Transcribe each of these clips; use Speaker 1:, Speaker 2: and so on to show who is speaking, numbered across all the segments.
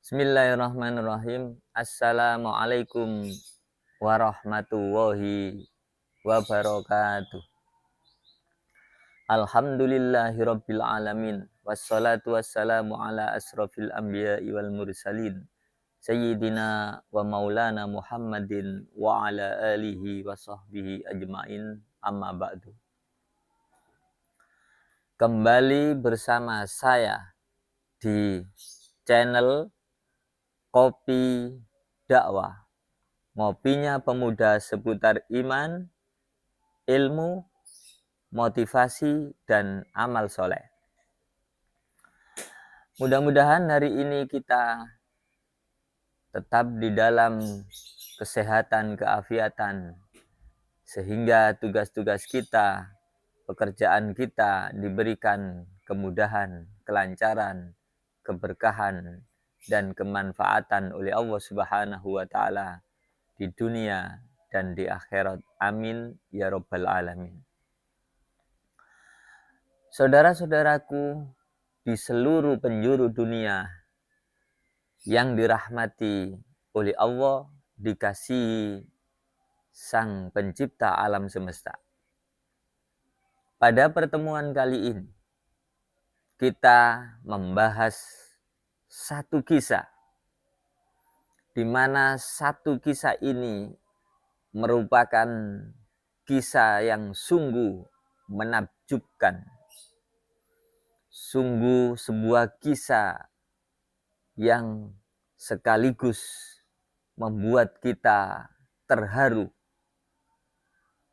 Speaker 1: Bismillahirrahmanirrahim. Assalamualaikum warahmatullahi wabarakatuh. Alhamdulillahirabbil alamin. Wassalatu wassalamu ala asrofil anbiya'i wal mursalin. Sayyidina wa maulana Muhammadin wa ala alihi wa sahbihi ajmain. Amma ba'du. Kembali bersama saya di channel Kopi Dakwah, ngopinya pemuda seputar iman, ilmu, motivasi, dan amal soleh. Mudah-mudahan hari ini kita tetap di dalam kesehatan, keafiatan, sehingga tugas-tugas kita, pekerjaan kita diberikan kemudahan, kelancaran, keberkahan, dan kemanfaatan oleh Allah Subhanahu wa Ta'ala di dunia dan di akhirat. Amin ya Rabbal Alamin. Saudara-saudaraku di seluruh penjuru dunia yang dirahmati oleh Allah, dikasihi Sang Pencipta alam semesta. Pada pertemuan kali ini kita membahas satu kisah, di mana satu kisah ini merupakan kisah yang sungguh menakjubkan, sungguh sebuah kisah yang sekaligus membuat kita terharu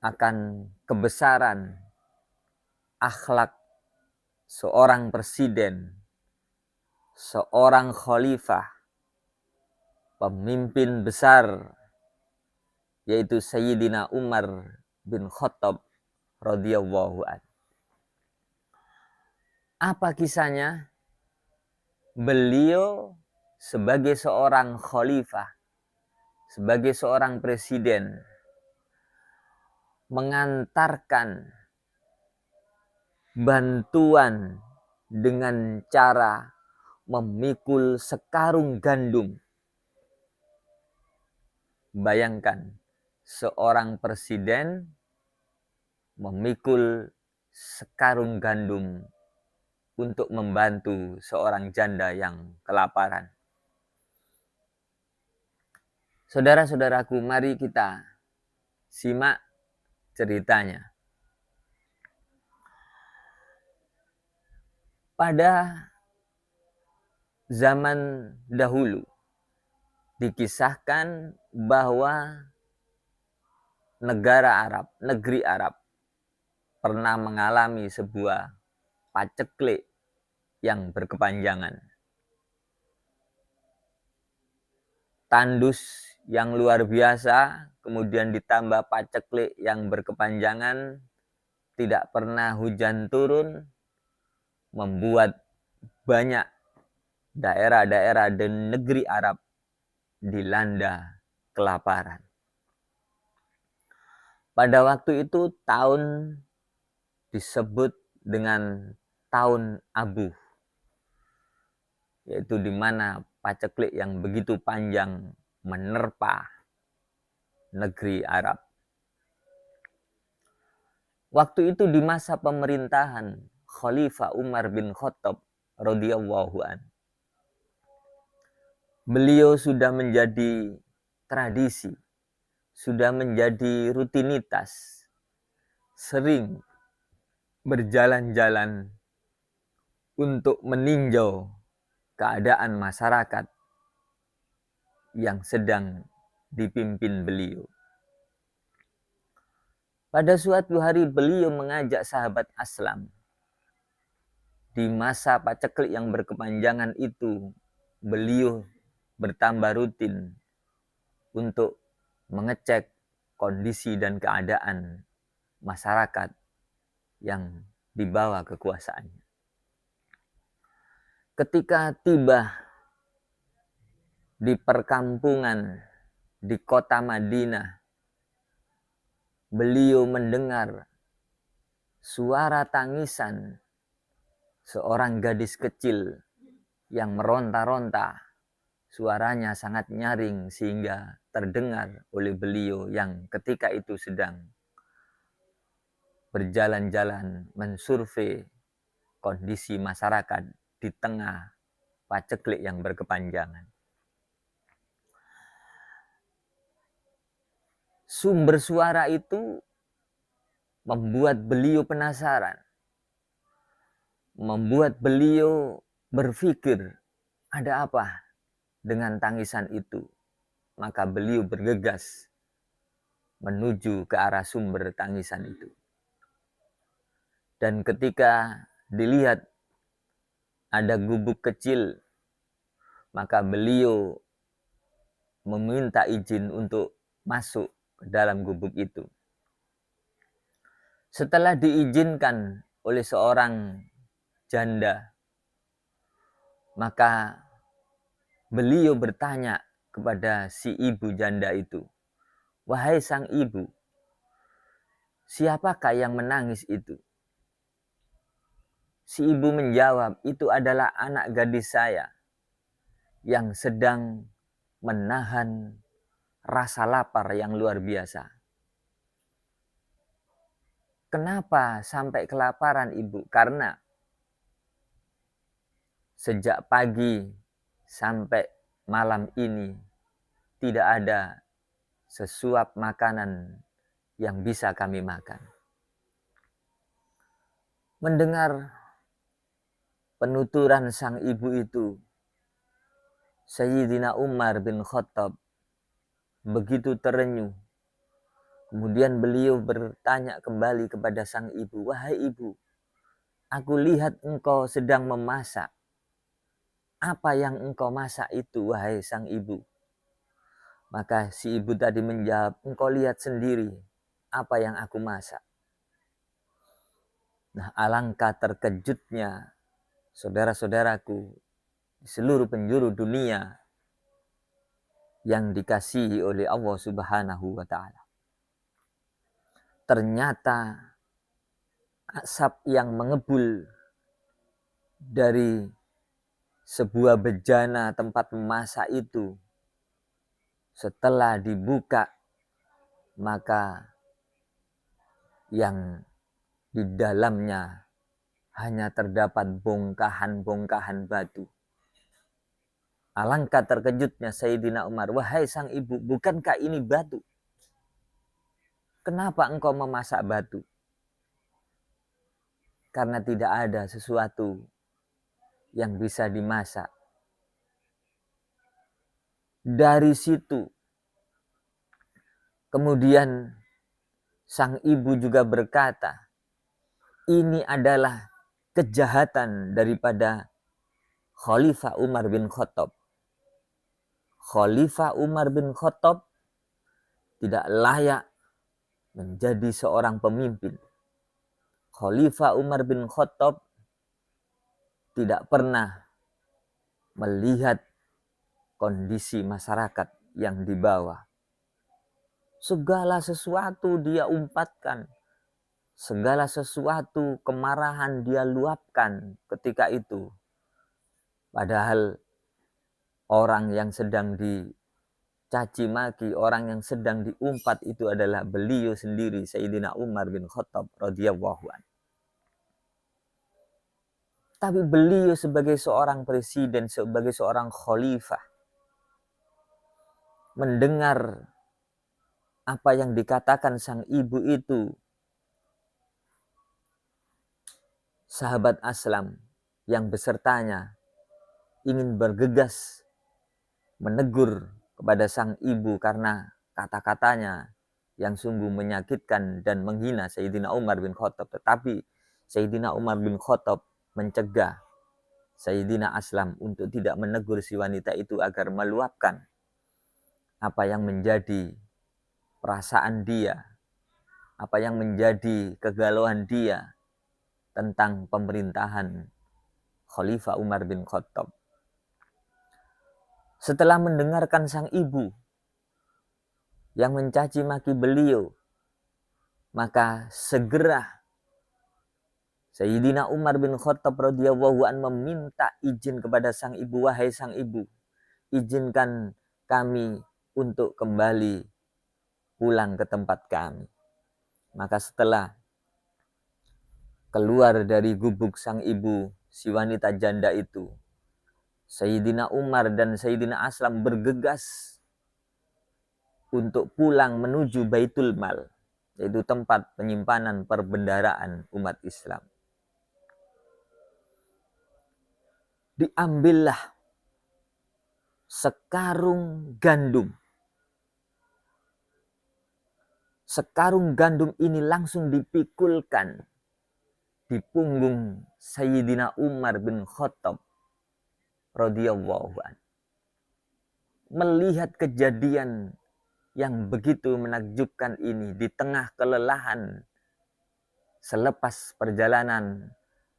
Speaker 1: akan kebesaran akhlak seorang presiden, seorang khalifah, pemimpin besar, yaitu Sayyidina Umar bin Khattab radhiyallahu anhu. Apa kisahnya? Beliau sebagai seorang khalifah, sebagai seorang presiden, mengantarkan bantuan dengan cara memikul sekarung gandum. Bayangkan, seorang presiden memikul sekarung gandum untuk membantu seorang janda yang kelaparan. Saudara-saudaraku, mari kita simak ceritanya. Pada zaman dahulu dikisahkan bahwa negeri Arab pernah mengalami sebuah paceklik yang berkepanjangan. Tandus yang luar biasa, kemudian ditambah paceklik yang berkepanjangan, tidak pernah hujan turun, membuat banyak daerah-daerah dan negeri Arab dilanda kelaparan. Pada waktu itu tahun disebut dengan tahun Abu, yaitu di mana paceklik yang begitu panjang menerpa negeri Arab. Waktu itu di masa pemerintahan Khalifah Umar bin Khattab radhiyallahu anhu. Beliau sudah menjadi tradisi, sudah menjadi rutinitas, sering berjalan-jalan untuk meninjau keadaan masyarakat yang sedang dipimpin beliau. Pada suatu hari beliau mengajak sahabat Aslam. Di masa paceklik yang berkepanjangan itu, beliau bertambah rutin untuk mengecek kondisi dan keadaan masyarakat yang dibawa kekuasaannya. Ketika tiba di perkampungan di kota Madinah, beliau mendengar suara tangisan seorang gadis kecil yang meronta-ronta suaranya sangat nyaring sehingga terdengar oleh beliau yang ketika itu sedang berjalan-jalan mensurvei kondisi masyarakat di tengah paceklik yang berkepanjangan. Sumber suara itu membuat beliau penasaran, membuat beliau berpikir ada apa dengan tangisan itu. Maka beliau bergegas menuju ke arah sumber tangisan itu. Dan ketika dilihat ada gubuk kecil, maka beliau meminta izin untuk masuk ke dalam gubuk itu. Setelah diizinkan oleh seorang janda, maka beliau bertanya kepada si ibu janda itu, "Wahai sang ibu, siapakah yang menangis itu?" Si ibu menjawab, "Itu adalah anak gadis saya yang sedang menahan rasa lapar yang luar biasa." "Kenapa sampai kelaparan, ibu?" "Karena sejak pagi sampai malam ini tidak ada sesuap makanan yang bisa kami makan." Mendengar penuturan sang ibu itu, Sayyidina Umar bin Khattab begitu terenyuh. Kemudian beliau bertanya kembali kepada sang ibu, "Wahai ibu, aku lihat engkau sedang memasak. Apa yang engkau masak itu, wahai sang ibu?" Maka si ibu tadi menjawab, "Engkau lihat sendiri apa yang aku masak." Nah, alangkah terkejutnya saudara-saudaraku di seluruh penjuru dunia yang dikasihi oleh Allah Subhanahu wa Ta'ala. Ternyata asap yang mengebul dari sebuah bejana tempat memasak itu, setelah dibuka, maka yang di dalamnya hanya terdapat bongkahan-bongkahan batu. Alangkah terkejutnya Sayyidina Umar, "Wahai sang ibu, bukankah ini batu? Kenapa engkau memasak batu?" Karena tidak ada sesuatu yang bisa dimasak. Dari situ kemudian sang ibu juga berkata, ini adalah kejahatan daripada Khalifah Umar bin Khattab. Khalifah Umar bin Khattab tidak layak menjadi seorang pemimpin. Khalifah Umar bin Khattab tidak pernah melihat kondisi masyarakat yang di bawah. Segala sesuatu dia umpatkan. Segala sesuatu kemarahan dia luapkan ketika itu. Padahal orang yang sedang dicaci maki, orang yang sedang diumpat itu adalah beliau sendiri, Sayyidina Umar bin Khattab radhiyallahu anhu. Tapi beliau sebagai seorang presiden, sebagai seorang khalifah, mendengar apa yang dikatakan sang ibu itu, sahabat Aslam yang besertanya ingin bergegas menegur kepada sang ibu karena kata-katanya yang sungguh menyakitkan dan menghina Sayyidina Umar bin Khattab. Tetapi Sayyidina Umar bin Khattab mencegah Sayyidina Aslam untuk tidak menegur si wanita itu agar meluapkan apa yang menjadi perasaan dia, apa yang menjadi kegalauan dia tentang pemerintahan Khalifah Umar bin Khattab. Setelah mendengarkan sang ibu yang mencaci maki beliau, maka segera Sayyidina Umar bin Khattab radhiyallahu an meminta izin kepada sang ibu, "Wahai sang ibu, izinkan kami untuk kembali pulang ke tempat kami. Maka setelah keluar dari gubuk sang ibu, si wanita janda itu, Sayyidina Umar dan Sayyidina Aslam bergegas untuk pulang menuju Baitul Mal, yaitu tempat penyimpanan perbendaharaan umat Islam. Diambillah sekarung gandum. Sekarung gandum ini langsung dipikulkan di punggung Sayyidina Umar bin Khattab radhiyallahu anhu. Melihat kejadian yang begitu menakjubkan ini di tengah kelelahan selepas perjalanan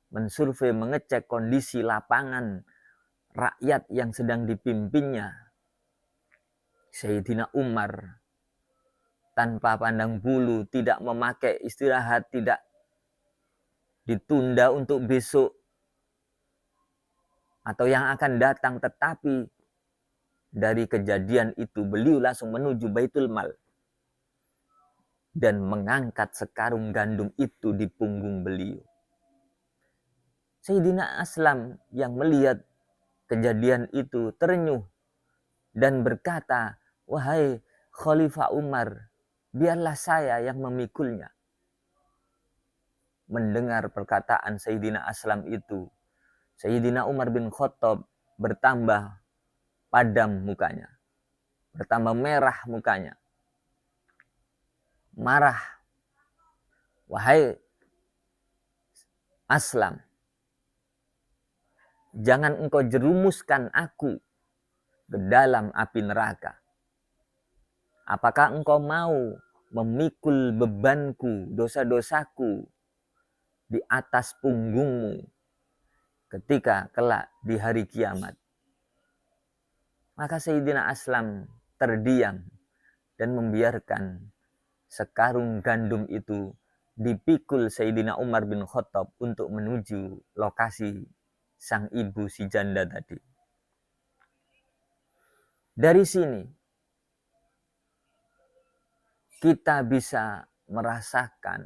Speaker 1: mensurvei, mengecek kondisi lapangan rakyat yang sedang dipimpinnya, Sayyidina Umar tanpa pandang bulu, tidak memakai istirahat, tidak ditunda untuk besok atau yang akan datang, tetapi dari kejadian itu beliau langsung menuju Baitul Mal dan mengangkat sekarung gandum itu di punggung beliau. Sayyidina Aslam yang melihat kejadian itu terenyuh dan berkata, "Wahai Khalifah Umar, biarlah saya yang memikulnya." Mendengar perkataan Sayyidina Aslam itu, Sayyidina Umar bin Khattab bertambah padam mukanya, bertambah merah mukanya, marah. "Wahai Aslam, jangan engkau jerumuskan aku ke dalam api neraka. Apakah engkau mau memikul bebanku, dosa-dosaku di atas punggungmu ketika kelak di hari kiamat?" Maka Sayyidina Aslam terdiam dan membiarkan sekarung gandum itu dipikul Sayyidina Umar bin Khattab untuk menuju lokasi sang ibu si janda tadi. Dari sini kita bisa merasakan,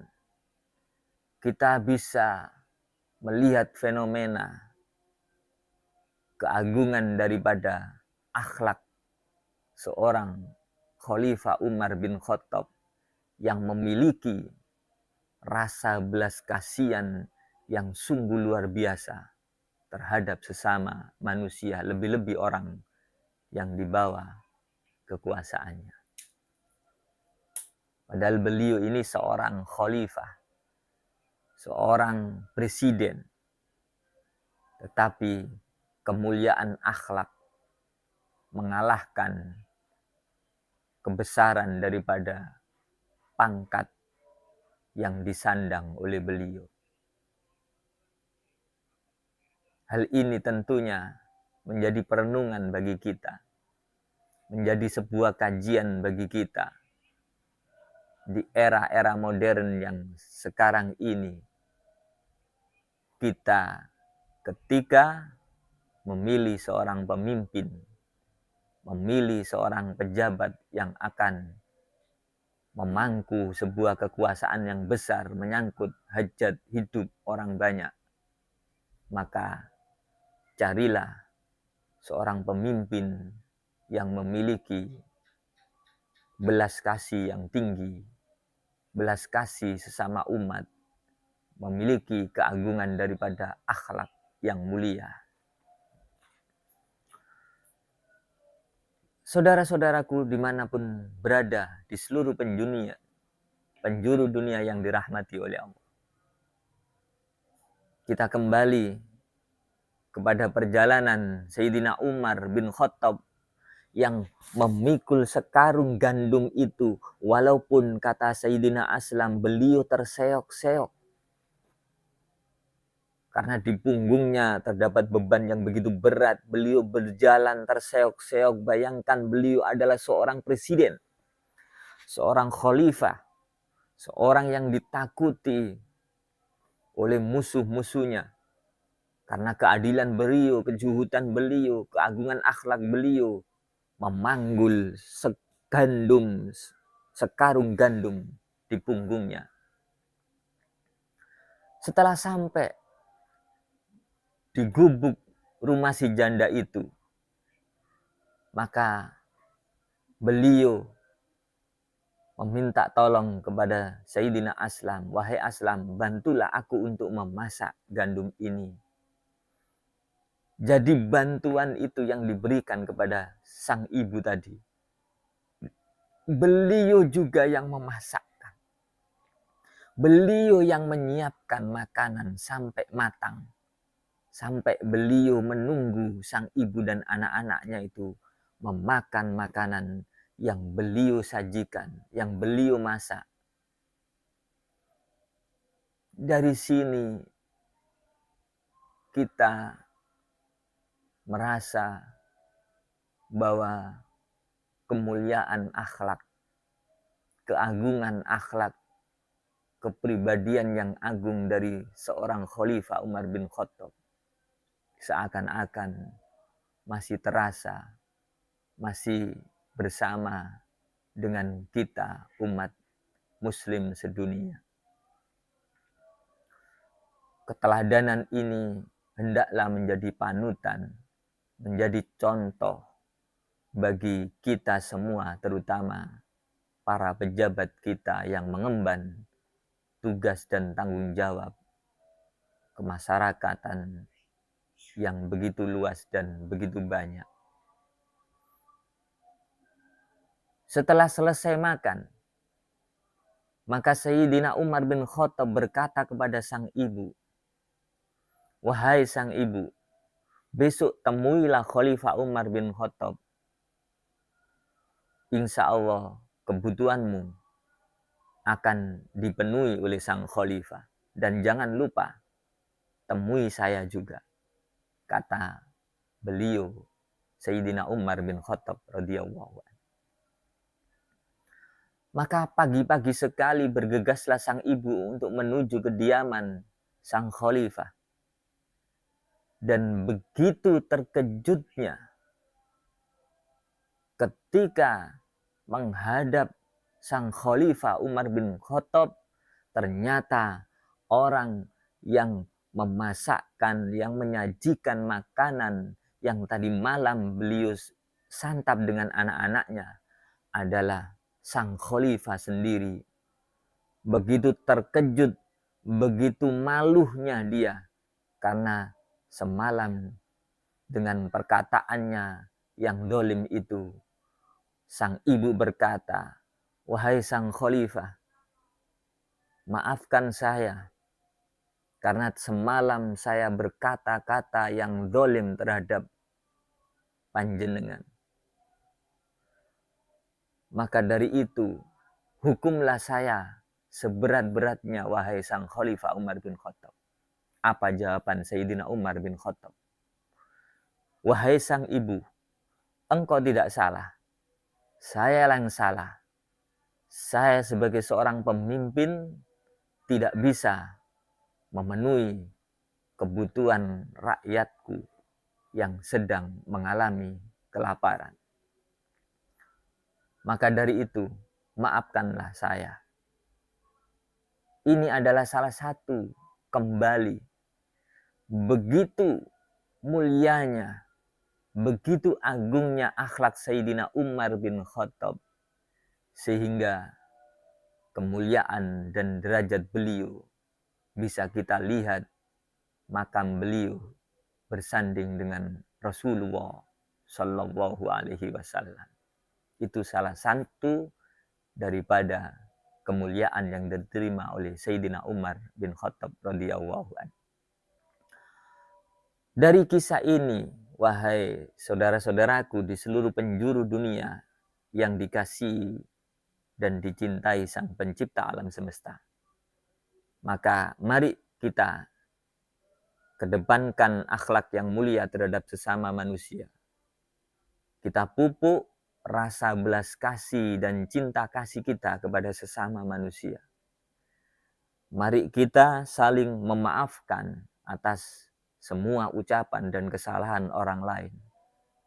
Speaker 1: kita bisa melihat fenomena keagungan daripada akhlak seorang Khalifah Umar bin Khattab yang memiliki rasa belas kasihan yang sungguh luar biasa terhadap sesama manusia, lebih-lebih orang yang di bawah kekuasaannya. Padahal beliau ini seorang khalifah, seorang presiden, tetapi kemuliaan akhlak mengalahkan kebesaran daripada pangkat yang disandang oleh beliau. Hal ini tentunya menjadi perenungan bagi kita, menjadi sebuah kajian bagi kita di era-era modern yang sekarang ini. Kita ketika memilih seorang pemimpin, memilih seorang pejabat yang akan memangku sebuah kekuasaan yang besar, menyangkut hajat hidup orang banyak, maka carilah seorang pemimpin yang memiliki belas kasih yang tinggi, belas kasih sesama umat, memiliki keagungan daripada akhlak yang mulia. Saudara-saudaraku dimanapun berada di seluruh penjuru dunia yang dirahmati oleh Allah, kita kembali kepada perjalanan Sayyidina Umar bin Khattab yang memikul sekarung gandum itu, walaupun kata Sayyidina Aslam beliau terseok-seok karena di punggungnya terdapat beban yang begitu berat. Beliau berjalan terseok-seok. Bayangkan beliau adalah seorang presiden, seorang khalifah, seorang yang ditakuti oleh musuh-musuhnya Karena keadilan beliau, kejuhutan beliau, keagungan akhlak beliau memanggul sekarung gandum di punggungnya. Setelah sampai di gubuk rumah si janda itu, maka beliau meminta tolong kepada Sayyidina Aslam, wahai Aslam, bantulah aku untuk memasak gandum ini. Jadi bantuan itu yang diberikan kepada sang ibu tadi. Beliau juga yang memasakkan. Beliau yang menyiapkan makanan sampai matang. Sampai beliau menunggu sang ibu dan anak-anaknya itu memakan makanan yang beliau sajikan, yang beliau masak. Dari sini kita merasa bahwa kemuliaan akhlak, keagungan akhlak, kepribadian yang agung dari seorang Khalifah Umar bin Khattab seakan-akan masih terasa, masih bersama dengan kita umat muslim sedunia. Keteladanan ini hendaklah menjadi panutan, menjadi contoh bagi kita semua, terutama para pejabat kita yang mengemban tugas dan tanggung jawab kemasyarakatan yang begitu luas dan begitu banyak. Setelah selesai makan, maka Sayyidina Umar bin Khattab berkata kepada sang ibu, wahai sang ibu, besok temuilah Khalifah Umar bin Khattab. Insya Allah kebutuhanmu akan dipenuhi oleh sang Khalifah. Dan jangan lupa, temui saya juga. Kata beliau, Sayyidina Umar bin Khattab radhiyallahu anhu. Maka pagi-pagi sekali bergegaslah sang ibu untuk menuju kediaman sang Khalifah. Dan begitu terkejutnya ketika menghadap sang Khalifah Umar bin Khattab, ternyata orang yang memasakkan, yang menyajikan makanan yang tadi malam beliau santap dengan anak-anaknya adalah sang Khalifah sendiri. Begitu terkejut, begitu malunya dia karena semalam dengan perkataannya yang dolim itu, sang ibu berkata, wahai sang Khalifah, maafkan saya karena semalam saya berkata-kata yang dolim terhadap panjenengan. Maka dari itu, hukumlah saya seberat-beratnya, wahai sang Khalifah Umar bin Khattab. Apa jawaban Sayyidina Umar bin Khattab? Wahai sang ibu, engkau tidak salah. Saya yang salah. Saya sebagai seorang pemimpin tidak bisa memenuhi kebutuhan rakyatku yang sedang mengalami kelaparan. Maka dari itu, maafkanlah saya. Ini adalah salah satu kembali begitu mulianya, begitu agungnya akhlak Sayyidina Umar bin Khattab, sehingga kemuliaan dan derajat beliau bisa kita lihat makam beliau bersanding dengan Rasulullah Shallallahu Alaihi Wasallam. Itu salah satu daripada kemuliaan yang diterima oleh Sayyidina Umar bin Khattab radhiyallahu anhu. Dari kisah ini, wahai saudara-saudaraku di seluruh penjuru dunia yang dikasihi dan dicintai sang pencipta alam semesta, maka mari kita kedepankan akhlak yang mulia terhadap sesama manusia. Kita pupuk rasa belas kasih dan cinta kasih kita kepada sesama manusia. Mari kita saling memaafkan atas semua ucapan dan kesalahan orang lain.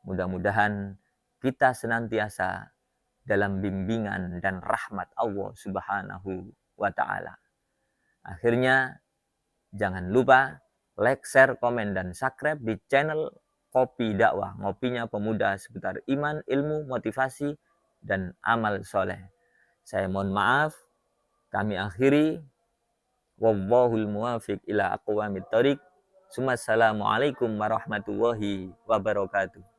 Speaker 1: Mudah-mudahan kita senantiasa dalam bimbingan dan rahmat Allah Subhanahu wa Ta'ala. Akhirnya, jangan lupa like, share, komen, dan subscribe di channel Kopi Dakwah, ngopinya pemuda seputar iman, ilmu, motivasi, dan amal soleh. Saya mohon maaf, kami akhiri. Wallahul muwafiq ila aqwamit thoriq. Assalamualaikum warahmatullahi wabarakatuh.